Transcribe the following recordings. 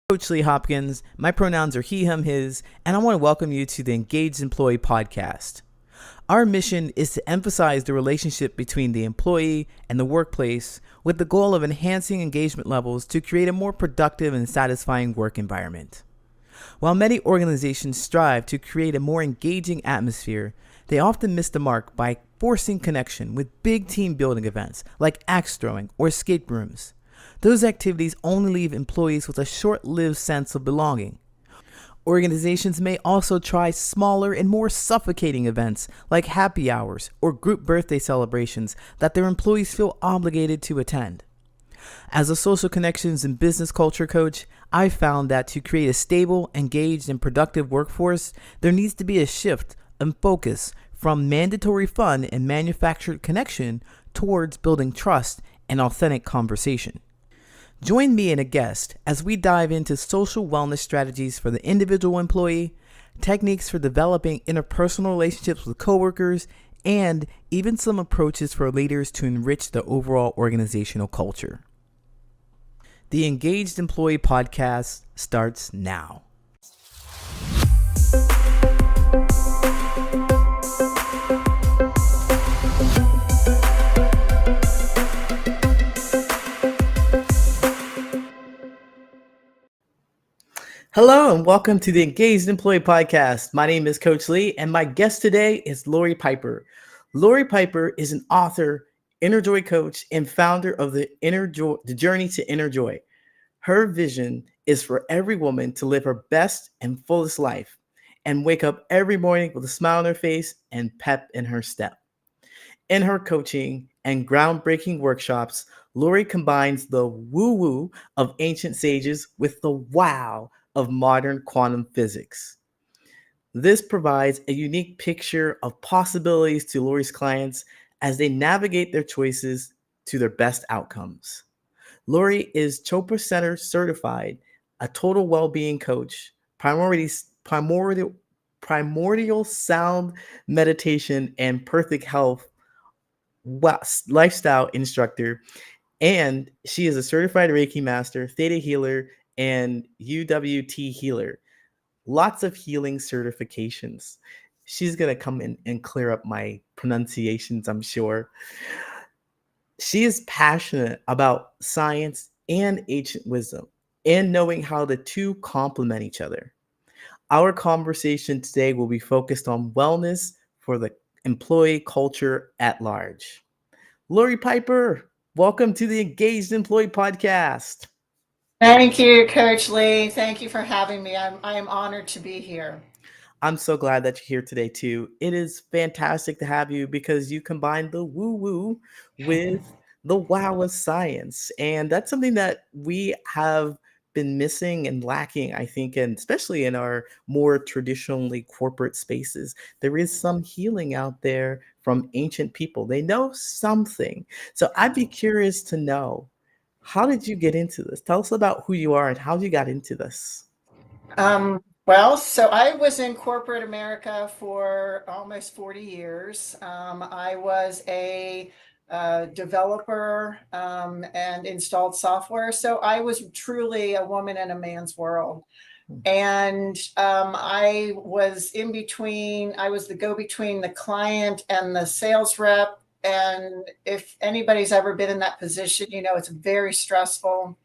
Coach Lee Hopkins. My pronouns are he, him, his, and I want to welcome you to the Engaged Employee Podcast. Our mission is to emphasize the relationship between the employee and the workplace with the goal of enhancing engagement levels to create a more productive and satisfying work environment. While many organizations strive to create a more engaging atmosphere, they often miss the mark by forcing connection with big team building events like axe throwing or escape rooms. Those activities only leave employees with a short-lived sense of belonging. Organizations may also try smaller and more suffocating events like happy hours or group birthday celebrations that their employees feel obligated to attend. As a social connections and business culture coach, I've found that to create a stable, engaged, and productive workforce, there needs to be a shift in focus from mandatory fun and manufactured connection towards building trust and authentic conversation. Join me and a guest as we dive into social wellness strategies for the individual employee, techniques for developing interpersonal relationships with coworkers, and even some approaches for leaders to enrich the overall organizational culture. The Engaged Employee Podcast starts now. Hello and welcome to the Engaged Employee Podcast. My name is Coach Lee and my guest today is Lori Pieper. Lori Pieper is an author, inner joy coach, and founder of the Journey to Inner Joy. Her vision is for every woman to live her best and fullest life and wake up every morning with a smile on her face and pep in her step. In her coaching and groundbreaking workshops, Lori combines the woo-woo of ancient sages with the wow of modern quantum physics. This provides a unique picture of possibilities to Lori's clients as they navigate their choices to their best outcomes. Lori is Chopra Center certified, a total well-being coach, primordial sound meditation, and perfect health lifestyle instructor, and she is a certified Reiki Master, ThetaHealer, and UWT healer. Lots of healing certifications. She's going to come in and clear up my pronunciations, I'm sure. She is passionate about science and ancient wisdom and knowing how the two complement each other. Our conversation today will be focused on wellness for the employee culture at large. Lori Pieper, welcome to the Engaged Employee Podcast. Thank you, Coach Lee. Thank you for having me. I am honored to be here. I'm so glad that you're here today, too. It is fantastic to have you because you combine the woo-woo with the wow of science. And that's something that we have been missing and lacking, I think, and especially in our more traditionally corporate spaces. There is some healing out there from ancient people. They know something. So I'd be curious to know, how did you get into this? Tell us about who you are and how you got into this. So I was in corporate America for almost 40 years. I was a developer and installed software. So I was truly a woman in a man's world. And I was in between, I was the go-between the client and the sales rep. And if anybody's ever been in that position, you know, it's very stressful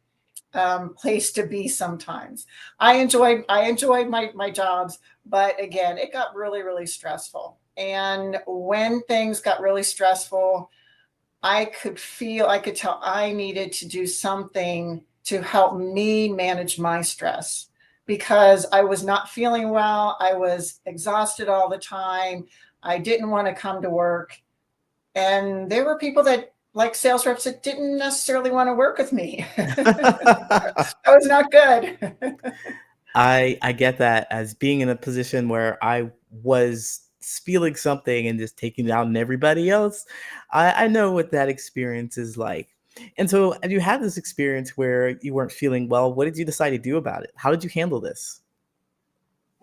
place to be sometimes. I enjoyed my jobs, but again, it got really, really stressful. And when things got really stressful, I could tell I needed to do something to help me manage my stress because I was not feeling well. I was exhausted all the time. I didn't want to come to work. And there were people that, like sales reps, that didn't necessarily want to work with me. That was not good. I get that, as being in a position where I was feeling something and just taking it out on everybody else. I know what that experience is like. And so you had this experience where you weren't feeling well. What did you decide to do about it? How did you handle this?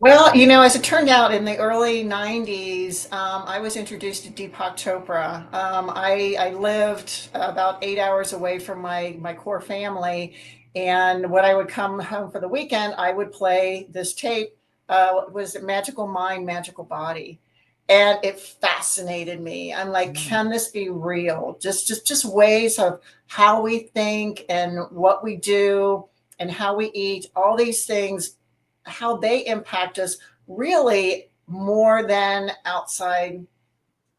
Well, as it turned out, in the early 90s, I was introduced to Deepak Chopra. I lived about 8 hours away from my core family. And when I would come home for the weekend, I would play this tape. It was Magical Mind, Magical Body. And it fascinated me. I'm like, Mm. can this be real? Just ways of how we think and what we do and how we eat, all these things, how they impact us really more than outside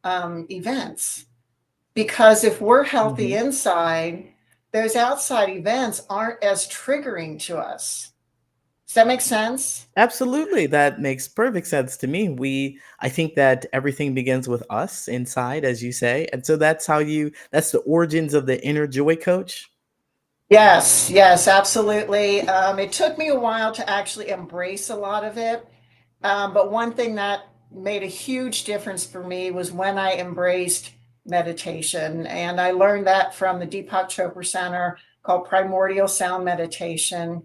events. Because if we're healthy Mhm. inside, those outside events aren't as triggering to us. Does that make sense? Absolutely, that makes perfect sense to me. I think that everything begins with us inside, as you say, and so that's the origins of the inner joy coach? Yes, yes, absolutely. It took me a while to actually embrace a lot of it. But one thing that made a huge difference for me was when I embraced meditation. And I learned that from the Deepak Chopra Center called Primordial Sound Meditation.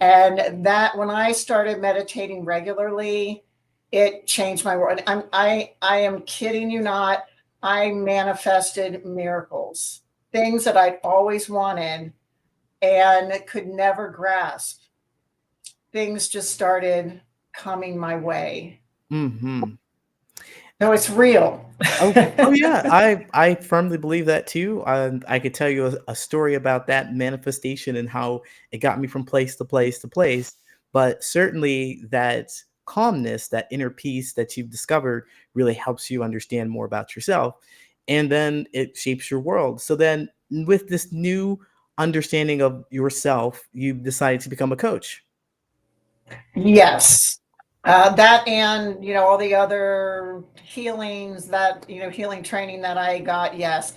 And that when I started meditating regularly, it changed my world. I am kidding you not. I manifested miracles, things that I'd always wanted and could never grasp. Things just started coming my way. Mhm. No, it's real. Oh yeah, I firmly believe that too. I could tell you a story about that manifestation and how it got me from place to place to place. But certainly that calmness, that inner peace that you've discovered really helps you understand more about yourself. And then it shapes your world. So then with this new understanding of yourself, you decided to become a coach. Yes. That and, all the other healings that, healing training that I got, yes.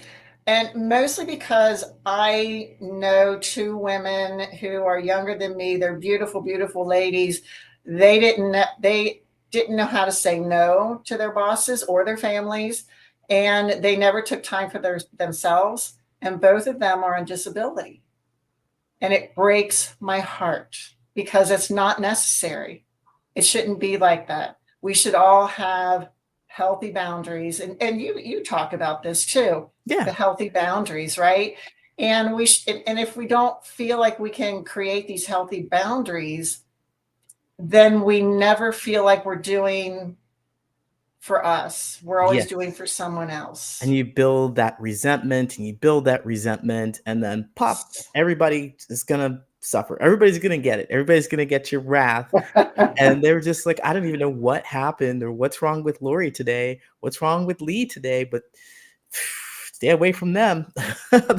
And mostly because I know two women who are younger than me. They're beautiful, beautiful ladies. They didn't know how to say no to their bosses or their families, and they never took time for themselves. And both of them are on disability. And it breaks my heart because it's not necessary. It shouldn't be like that. We should all have healthy boundaries. And you talk about this too, the Yeah. healthy boundaries, right? And if we don't feel like we can create these healthy boundaries, then we never feel like we're doing for us. We're always doing Yes. for someone And else. you build that resentment and you build that resentment and then pop, everybody is gonna suffer. Everybody's gonna get it. Everybody's gonna get your wrath. And they're just like, I don't even know what happened or what's wrong with Lori today, what's wrong with Lee today, but stay away from them.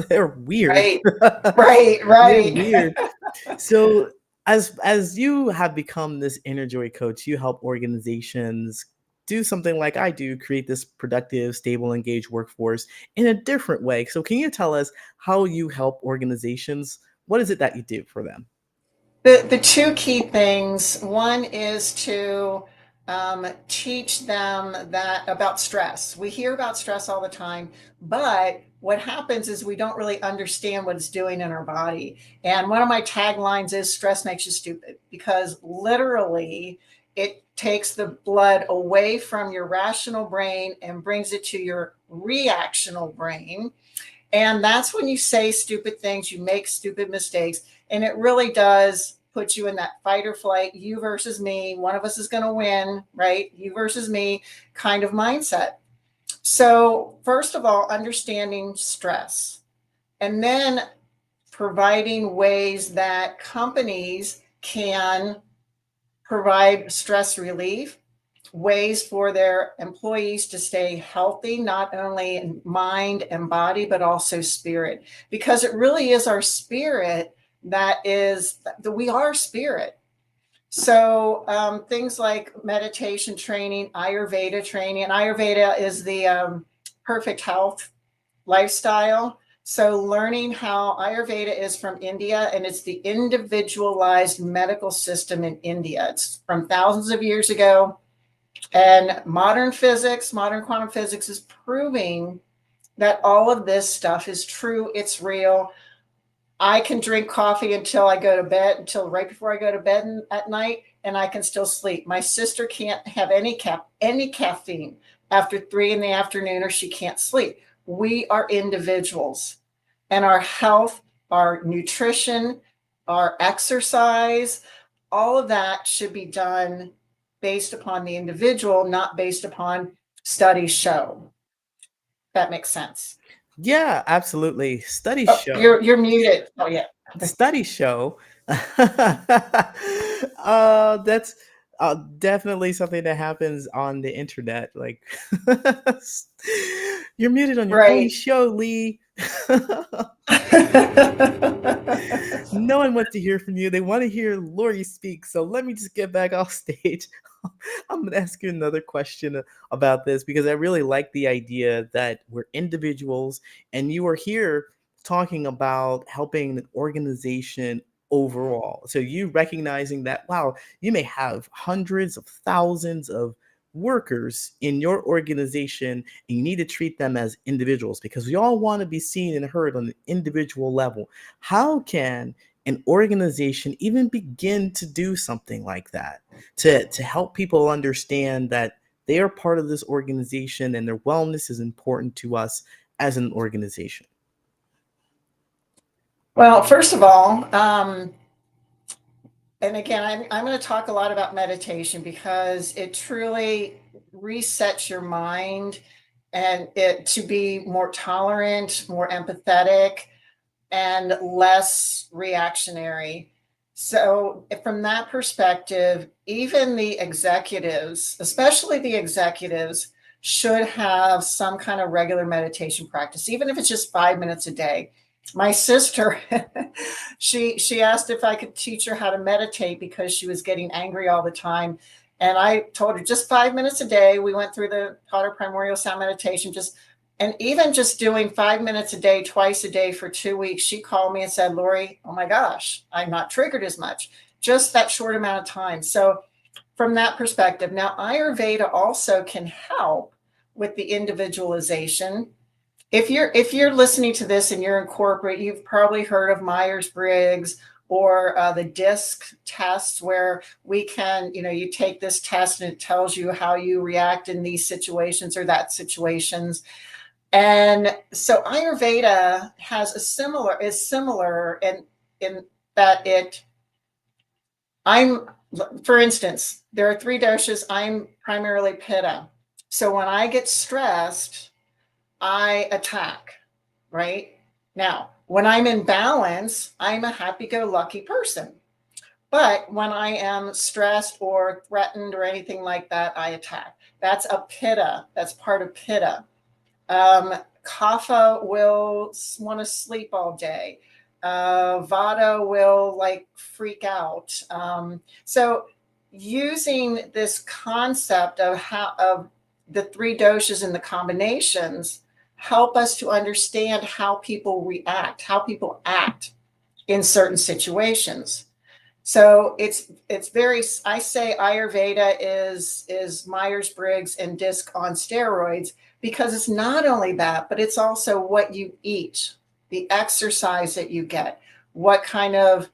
They're weird. Right, right, They're right. weird. So as you have become this inner joy coach, you help organizations do something like I do, create this productive, stable, engaged workforce in a different way. So can you tell us how you help organizations? What is it that you do for them? The two key things. One is to teach them that about stress. We hear about stress all the time, but what happens is we don't really understand what it's doing in our body. And one of my taglines is stress makes you stupid, because literally it takes the blood away from your rational brain and brings it to your reactional brain. And that's when you say stupid things, you make stupid mistakes, and it really does put you in that fight or flight, you versus me, one of us is going to win, right? You versus me kind of mindset. So, first of all, understanding stress, and then providing ways that companies can provide stress relief, ways for their employees to stay healthy, not only in mind and body, but also spirit, because it really is our spirit that we are spirit. So things like meditation training, Ayurveda training, and Ayurveda is the perfect health lifestyle. So learning how Ayurveda is from India, and it's the individualized medical system in India. It's from thousands of years ago, and modern physics, modern quantum physics is proving that all of this stuff is true. It's real. I can drink coffee until I go to bed, until right before I go to bed at night, and I can still sleep. My sister can't have any caffeine after 3 in the afternoon, or she can't sleep. We are individuals, and our health, our nutrition, our exercise, all of that should be done based upon the individual, not based upon studies show. That makes sense. Yeah, absolutely. Studies Oh, show. you're muted. Oh yeah. Studies show. That's definitely something that happens on the internet. Like, you're muted on your own Right. show, Lee. No one wants to hear from you. They want to hear Lori speak. So let me just get back off stage. I'm going to ask you another question about this because I really like the idea that we're individuals and you are here talking about helping an organization overall. So you recognizing that, wow, you may have hundreds of thousands of workers in your organization and you need to treat them as individuals because we all want to be seen and heard on an individual level. How can an organization even begin to do something like that to help people understand that they are part of this organization and their wellness is important to us as an organization? Well, first of all, and again, I'm going to talk a lot about meditation because it truly resets your mind and it to be more tolerant, more empathetic, and less reactionary. So, from that perspective, even the executives, especially the executives, should have some kind of regular meditation practice, even if it's just 5 minutes a day. My sister, she asked if I could teach her how to meditate because she was getting angry all the time. And I told her just 5 minutes a day. We went through the taught her Primordial Sound Meditation, just and even just doing 5 minutes a day, twice a day for 2 weeks, she called me and said, Lori, oh my gosh, I'm not triggered as much, just that short amount of time. So from that perspective, now Ayurveda also can help with the individualization. If you're listening to this and you're in corporate, you've probably heard of Myers-Briggs or the DISC tests where we can, you take this test and it tells you how you react in these situations or that situations. And so Ayurveda is similar in that I'm, for instance, there are three doshas. I'm primarily Pitta. So when I get stressed, I attack, right? Now, when I'm in balance, I'm a happy-go-lucky person. But when I am stressed or threatened or anything like that, I attack. That's a Pitta. That's part of Pitta. Kapha will want to sleep all day. Vata will like freak out. So using this concept of the three doshas and the combinations help us to understand how people react, how people act in certain situations. So it's very, I say Ayurveda is Myers-Briggs and DISC on steroids because it's not only that, but it's also what you eat, the exercise that you get, what kind of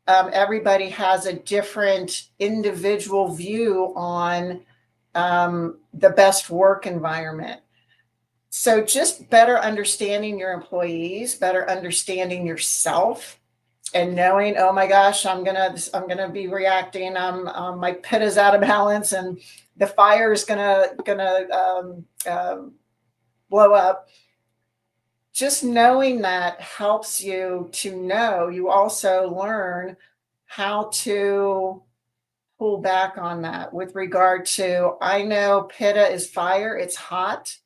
everybody has a different individual view on the best work environment. So just better understanding your employees, better understanding yourself, and knowing, oh my gosh, I'm gonna be reacting. My pit is out of balance, and the fire is gonna blow up. Just knowing that helps you to know. You also learn how to pull back on that with regard to. I know pitta is fire; it's hot.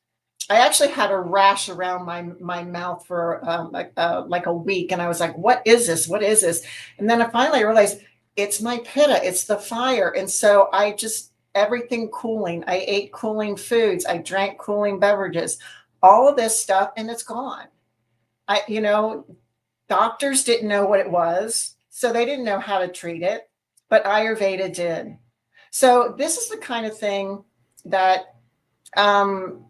I actually had a rash around my mouth for like a week, and I was like, "What is this? What is this?" And then I finally realized it's my pitta, it's the fire, and so I just everything cooling. I ate cooling foods, I drank cooling beverages, all of this stuff, and it's gone. I doctors didn't know what it was, so they didn't know how to treat it, but Ayurveda did. So this is the kind of thing that. Um,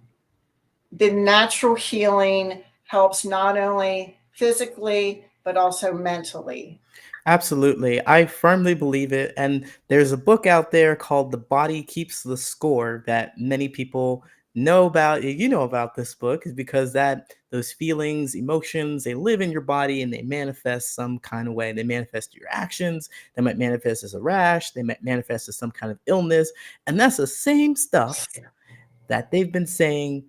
the natural healing helps not only physically, but also mentally. Absolutely. I firmly believe it. And there's a book out there called The Body Keeps the Score that many people know about. You know about this book is because that those feelings, emotions, they live in your body and they manifest some kind of way. They manifest your actions. They might manifest as a rash. They might manifest as some kind of illness. And that's the same stuff that they've been saying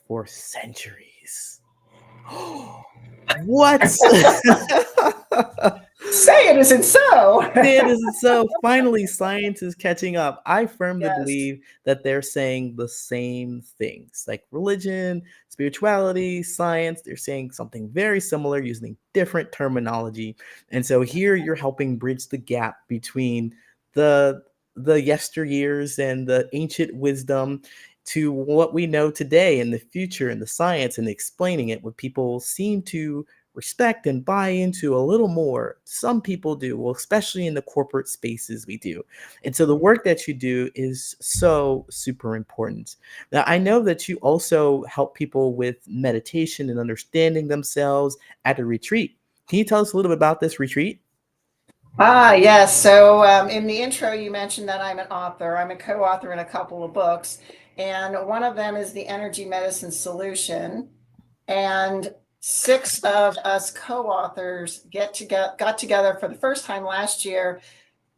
for centuries. What? Say it isn't so. It isn't so. Finally, science is catching up. I firmly Yes. believe that they're saying the same things like religion, spirituality, science. They're saying something very similar using different terminology. And so here you're helping bridge the gap between the the yesteryears and the ancient wisdom to what we know today and the future and the science and explaining it what people seem to respect and buy into a little more. Some people do, well, especially in the corporate spaces we do. And so the work that you do is so super important. Now, I know that you also help people with meditation and understanding themselves at a retreat. Can you tell us a little bit about this retreat? Yes. So in the intro, you mentioned that I'm an author. I'm a co-author in a couple of books, and one of them is the Energy Medicine Solution. And six of us co-authors got together for the first time last year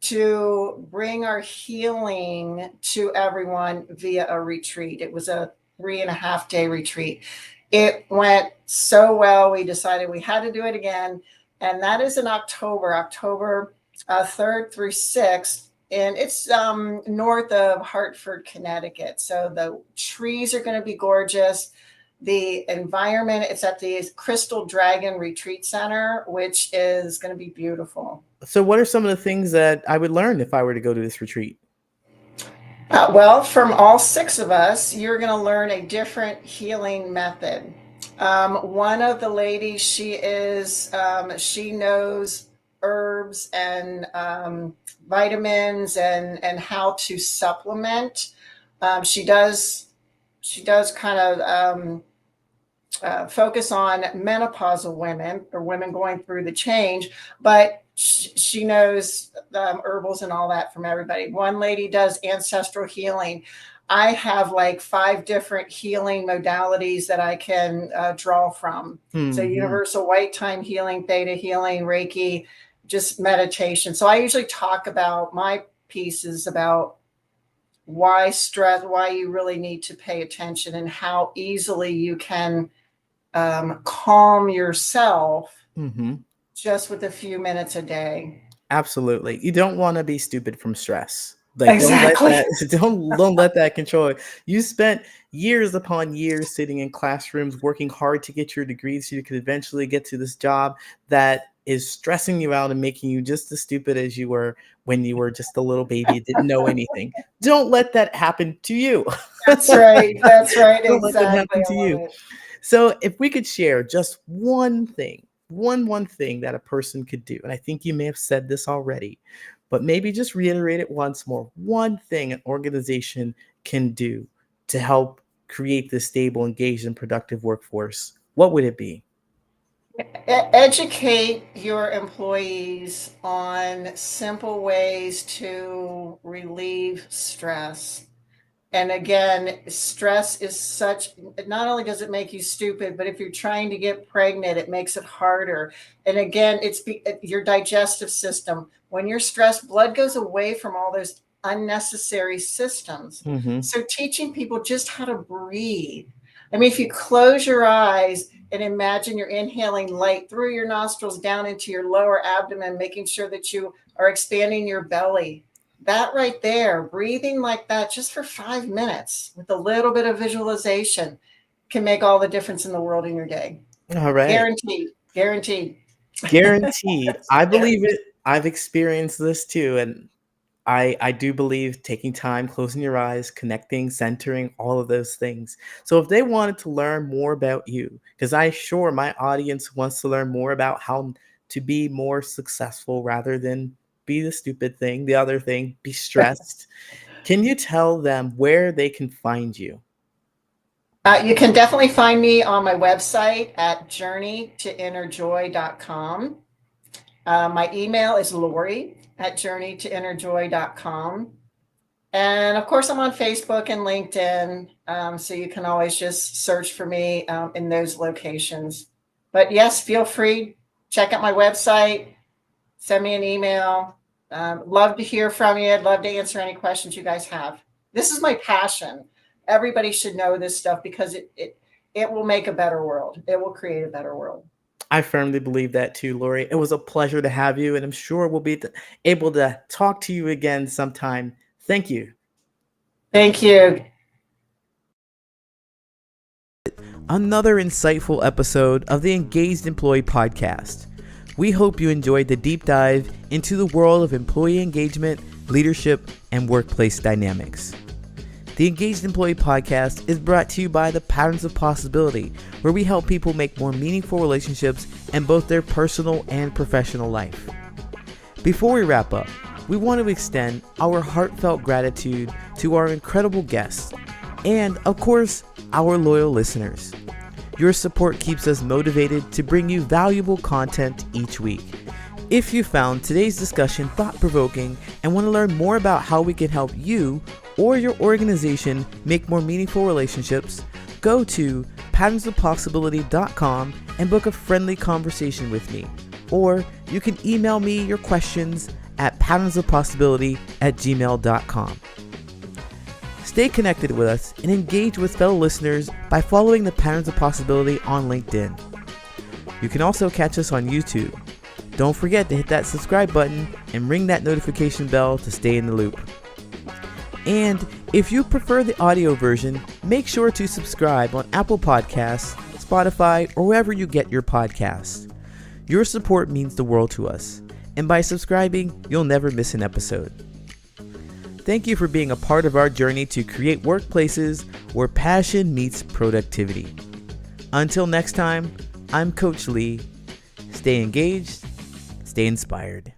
to bring our healing to everyone via a retreat. It was a 3.5 day retreat. It went so well, we decided we had to do it again. And that is in October 3rd through 6th. And it's north of Hartford, Connecticut. So the trees are going to be gorgeous. The environment, it's at the Crystal Dragon Retreat Center, which is going to be beautiful. So, what are some of the things that I would learn if I were to go to this retreat? Well, from all six of us, you're going to learn a different healing method. One of the ladies, she knows herbs and vitamins and how to supplement. She does kind of focus on menopausal women or women going through the change, but she knows herbals and all that from everybody. One lady does ancestral healing. I have like 5 different healing modalities that I can draw from. So Mhm. universal white time healing, theta healing, Reiki, just meditation. So I usually talk about my pieces about why stress, why you really need to pay attention and how easily you can calm yourself Mhm. just with a few minutes a day. Absolutely. You don't wanna be stupid from stress. Like, don't let Exactly. that don't let that control it. You spent years upon years sitting in classrooms working hard to get your degree so you could eventually get to this job that is stressing you out and making you just as stupid as you were when you were just a little baby and didn't know anything. Don't let that happen to you. That's right. That's right. Don't let that Exactly. happen I to love you. it. So if we could share just one thing, one thing that a person could do, and I think you may have said this already, but maybe just reiterate it once more. One thing an organization can do to help create this stable, engaged, and productive workforce. What would it be? Educate your employees on simple ways to relieve stress. And again, stress is such, not only does it make you stupid, but if you're trying to get pregnant, it makes it harder. And again, your digestive system. When you're stressed, blood goes away from all those unnecessary systems. Mhm. So teaching people just how to breathe. I mean, if you close your eyes and imagine you're inhaling light through your nostrils down into your lower abdomen, making sure that you are expanding your belly, that right there, breathing like that just for 5 minutes with a little bit of visualization can make all the difference in the world in your day. All right. Guaranteed. Guaranteed. Guaranteed. I believe it. I've experienced this too. And I do believe taking time, closing your eyes, connecting, centering, all of those things. So if they wanted to learn more about you, because I sure my audience wants to learn more about how to be more successful rather than be the stupid thing, the other thing, be stressed. Can you tell them where they can find you? You can definitely find me on my website at journeytoinnerjoy.com. My email is lori@journeytoinnerjoy.com. And of course, I'm on Facebook and LinkedIn, so you can always just search for me in those locations. But yes, feel free, check out my website, send me an email. Love to hear from you. I'd love to answer any questions you guys have. This is my passion. Everybody should know this stuff because it will make a better world. It will create a better world. I firmly believe that too, Lori. It was a pleasure to have you, and I'm sure we'll be able to talk to you again sometime. Thank you. Thank you. Another insightful episode of the Engaged Employee Podcast. We hope you enjoyed the deep dive into the world of employee engagement, leadership, and workplace dynamics. The Engaged Employee Podcast is brought to you by the Patterns of Possibility, where we help people make more meaningful relationships in both their personal and professional life. Before we wrap up, we want to extend our heartfelt gratitude to our incredible guests and, of course, our loyal listeners. Your support keeps us motivated to bring you valuable content each week. If you found today's discussion thought-provoking and want to learn more about how we can help you or your organization make more meaningful relationships, go to patternsofpossibility.com and book a friendly conversation with me. Or you can email me your questions at patternsofpossibility@gmail.com. Stay connected with us and engage with fellow listeners by following the Patterns of Possibility on LinkedIn. You can also catch us on YouTube. Don't forget to hit that subscribe button and ring that notification bell to stay in the loop. And if you prefer the audio version, make sure to subscribe on Apple Podcasts, Spotify, or wherever you get your podcasts. Your support means the world to us, and by subscribing, you'll never miss an episode. Thank you for being a part of our journey to create workplaces where passion meets productivity. Until next time, I'm Coach Lee. Stay engaged, stay inspired.